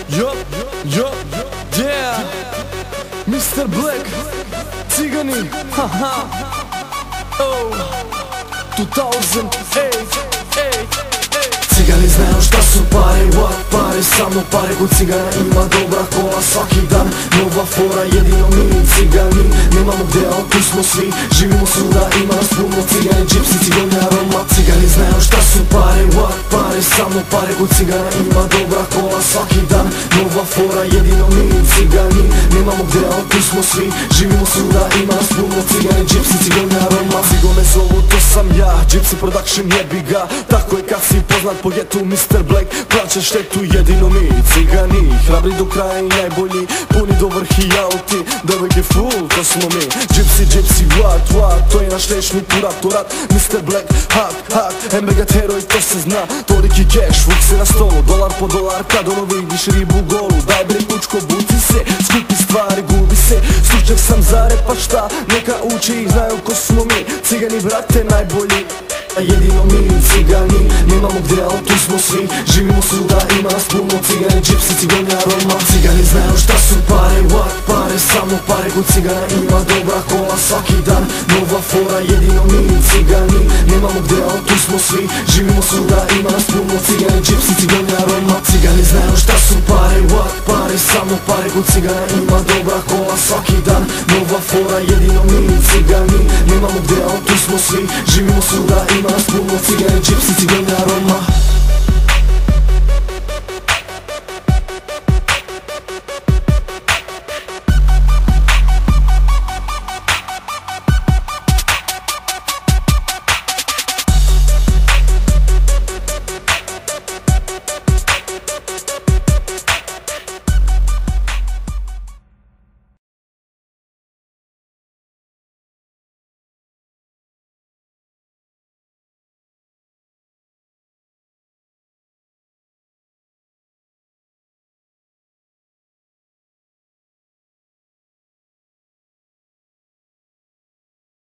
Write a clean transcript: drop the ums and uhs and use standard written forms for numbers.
Yo, yo, yeah, Mr. Black, Cigani, haha, oh, 2008. Cigani znaju šta su pare, what pare, samo pare. Kod cigana ima dobra kola svaki dan, nova fora, jedino mi cigani nemamo gdje, ali tu smo svi, živimo svuda, ima nas puno. Cigani, džipsi, cigani, aroma. Cigani znaju šta su pare, what pare, samo pare. Kod cigana ima dobra kola svaki dan, nova fora, jedino mi cigani nemamo gdje, ali tu smo svi, živimo svuda, ima nas puno. Cigani, džipsi, cigani, aroma. Cigo me zovu, to sam ja, Gypsy Production, jebi ga. Tako je kad si poznat po getu, Mr. Black, plaća štetu, jedino mi cigani, hrabri do kraja i najbolji, puni do vrhi auti, devojke full, to smo mi. Gypsy, gypsy, what, to je naš rečni kuratorat. Mr. Black, hot, MBG heroj, to se zna. Toliki cash, vuk se na stolu, dolar po dolar, kad ono vidiš ribu golu. Daj bre kučko, buci se, skupi stvari, gubi se. Stručnjak sam za rap, pa šta, neka uči ih, znaju ko smo mi. Cigani, brate, najbolji, a jedino mi cigani nemamo gdje, ali tu smo svi, živimo svuda, ima nas puno. Cigani, džipsi, cigani, aroma. Cigani znaju šta su pare, what pare, samo pare. Kod cigana ima dobra kola svaki dan, nova fora, jedino mi cigani nemamo gdje, ali tu smo svi, živimo svuda, ima nas puno. Cigani, džipsi, cigani, aroma. Cigani znaju šta su pare, what pare, samo pare. Kod cigana ima dobra kola svaki dan, nova fora, jedino mi cigani nemamo gdje, ali tu smo svi, živimo svuda, ima nas puno. Cigani, džipsi, cigani, aroma.